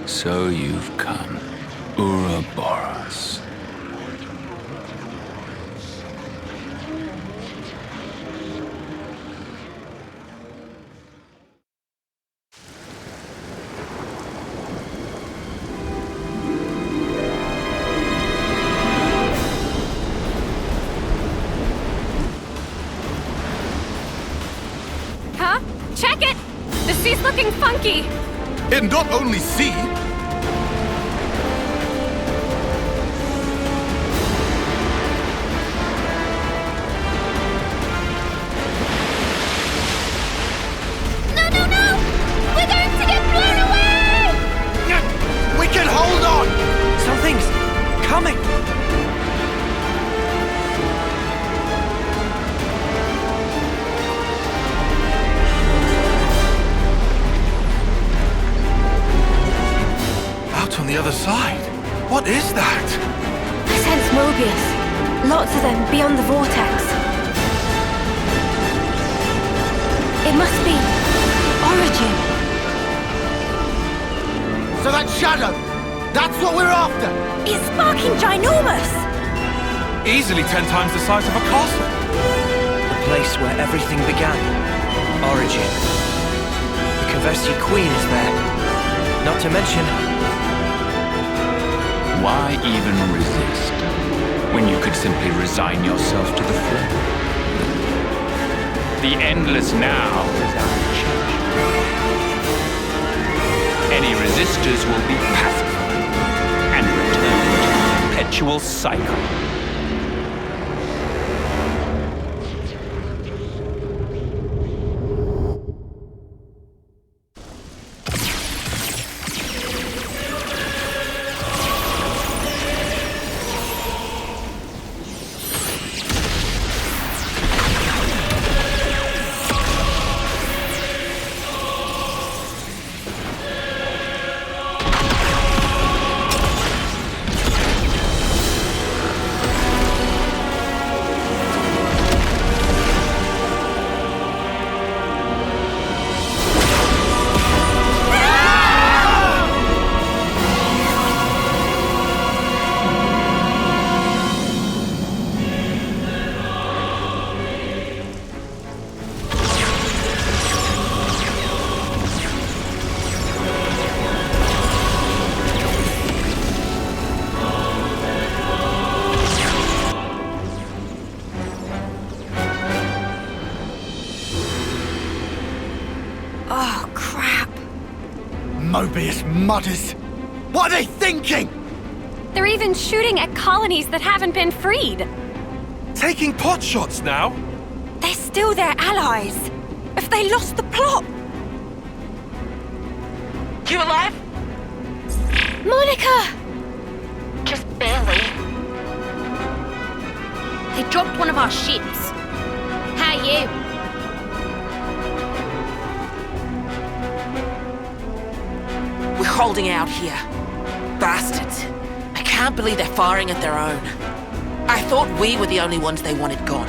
So you've come, Ouroboros. Huh? Check it! The sea's looking funky! And not only sea. No, no, no! We're going to get blown away! We can hold on! Something's coming! Out on the other side. What is that? I sense Mobius. Lots of them beyond the vortex. It must be Origin. So that shadow, that's what we're after! It's sparking ginormous! Easily 10 times the size of a castle. The place where everything began. Origin. The Kavesti Queen is there. Not to mention... Why even resist, when you could simply resign yourself to the flow? The endless now is our change. Any resistors will be pacified and return to the perpetual cycle. Oh, crap. Mobius mutters. What are they thinking? They're even shooting at colonies that haven't been freed. Taking pot shots now? They're still their allies. If they lost the plot... You alive? Monica! Just barely. They dropped one of our ships. How are you? We're holding out here. Bastards. I can't believe they're firing at their own. I thought we were the only ones they wanted gone.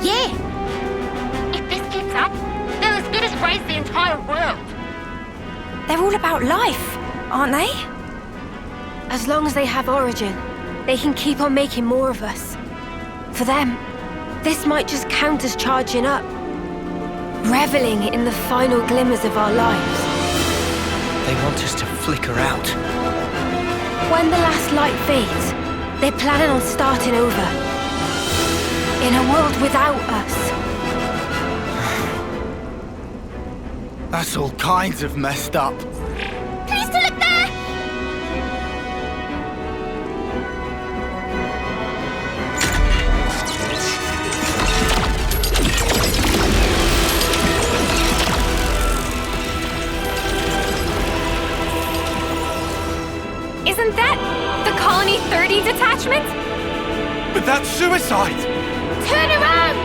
Yeah. If this keeps up, they'll as good as raise the entire world. They're all about life, aren't they? As long as they have Origin, they can keep on making more of us. For them, this might just count as charging up. Reveling in the final glimmers of our lives. They want us to flicker out. When the last light fades, they're planning on starting over. In a world without us. That's all kinds of messed up. Please to look there! Isn't that the Colony 30 detachment? But that's suicide! Turn around!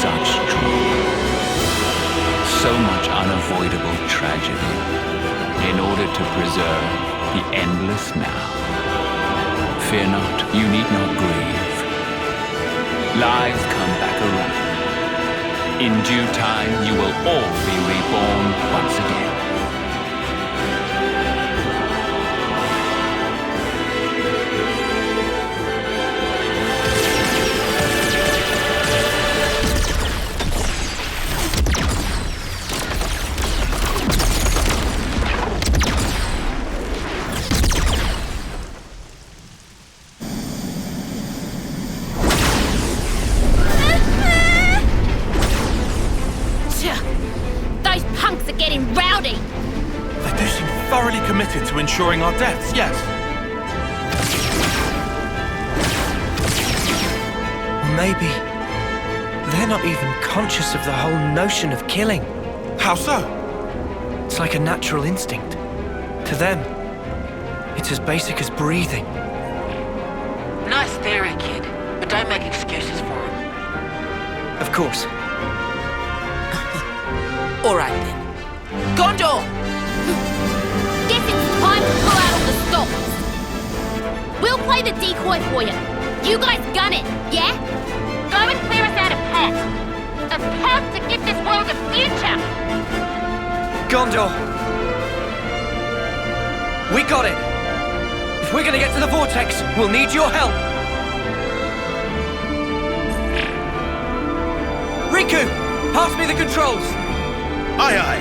Such truth. So much unavoidable tragedy in order to preserve the endless now. Fear not, you need not grieve. Lives come back around. In due time, you will all be reborn once again. Those punks are getting rowdy. They do seem thoroughly committed to ensuring our deaths, yes. Or maybe they're not even conscious of the whole notion of killing. How so? It's like a natural instinct. To them, it's as basic as breathing. Nice theory, kid, but don't make excuses for him. Of course. All right then. Gondor! Guess it's time to pull out all the stops. We'll play the decoy for you. You guys gun it, yeah? Go and clear us out a path. A path to give this world a future. Gondor! We got it! If we're gonna get to the vortex, we'll need your help! Riku! Pass me the controls! Aye, aye.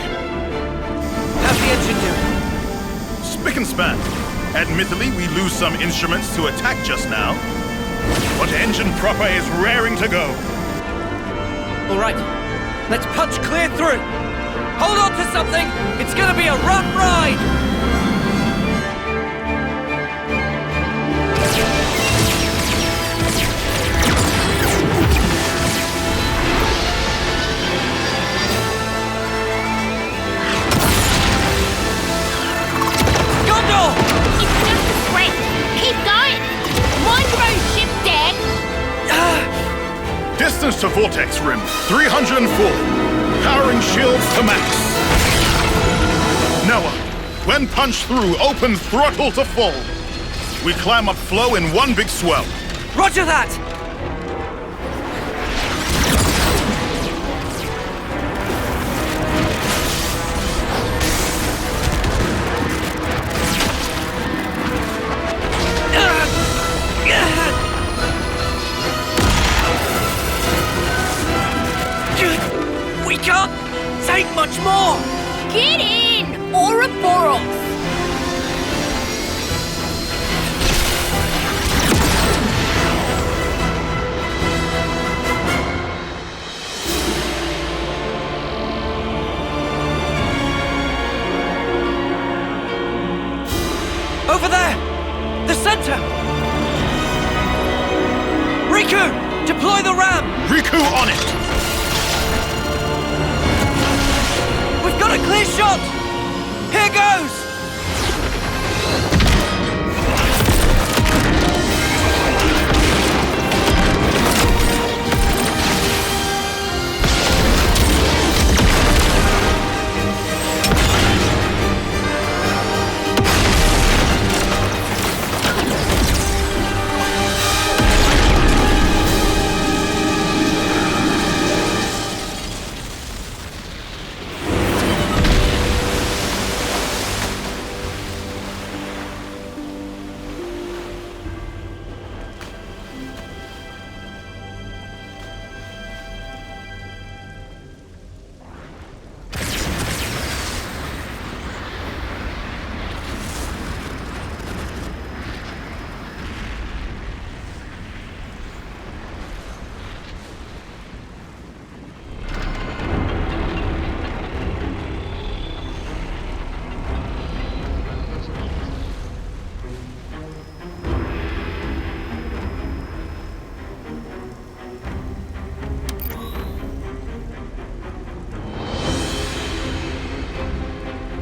How's the engine doing? Spick and span. Admittedly, we lose some instruments to attack just now, but engine proper is raring to go. All right, let's punch clear through. Hold on to something. It's gonna be a rough ride. Gondor! It's just a threat. Keep going. Mind your own ship, Dad. Distance to vortex rim, 304. Powering shields to max. Noah, when punched through, open throttle to full. We climb up flow in one big swell. Roger that! We can't take much more! Get in, Ouroboros. Over there! The center! Riku! Deploy the ram! Riku on it! We've got a clear shot! Here goes!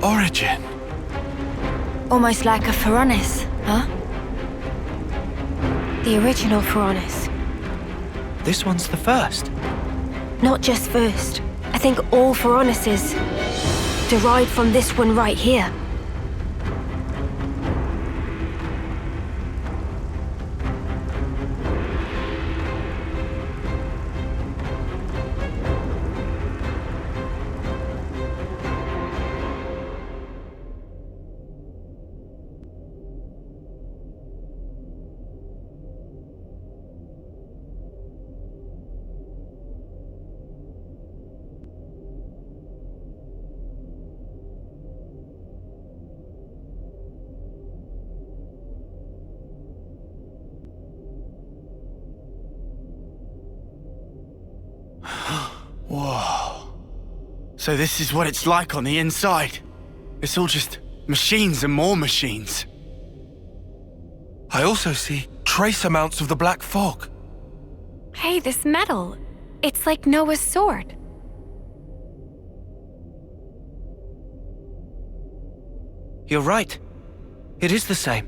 Origin. Almost like a Pharaonis, huh? The original Pharaonis. This one's the first. Not just first. I think all Pharaonises. derived from this one right here. Whoa. So this is what it's like on the inside. It's all just machines and more machines. I also see trace amounts of the black fog. Hey, this metal. It's like Noah's sword. You're right. It is the same.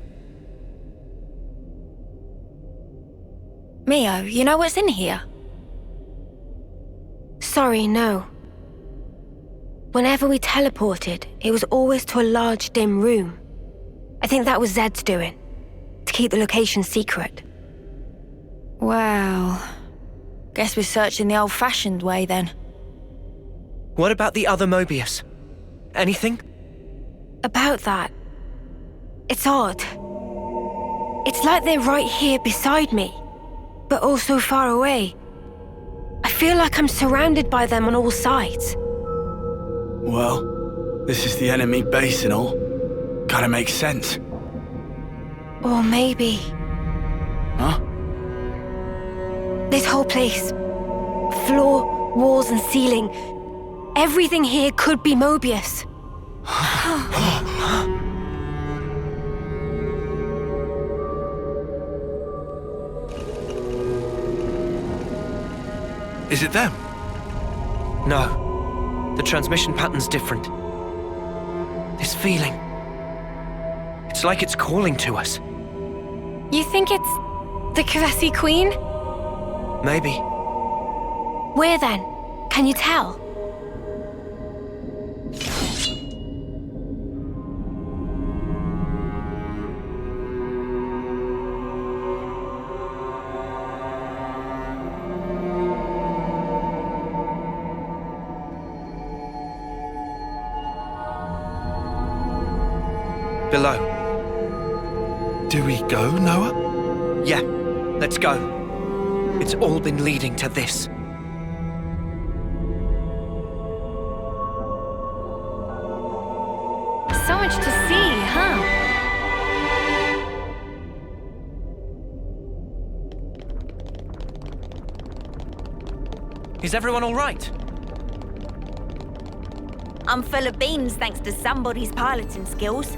Mio, you know what's in here? Sorry, no. Whenever we teleported, it was always to a large, dim room. I think that was Zed's doing, to keep the location secret. Well, guess we're searching the old-fashioned way then. What about the other Mobius? Anything? About that, it's odd. It's like they're right here beside me, but also far away. I feel like I'm surrounded by them on all sides. Well, this is the enemy base and all. Kinda makes sense. Or maybe... Huh? This whole place. Floor, walls and ceiling. Everything here could be Mobius. Is it them? No. The transmission pattern's different. This feeling. It's like it's calling to us. You think it's the Kavesi Queen? Maybe. Where then? Can you tell? Below. Do we go, Noah? Yeah, let's go. It's all been leading to this. So much to see, huh? Is everyone all right? I'm full of beans thanks to somebody's piloting skills.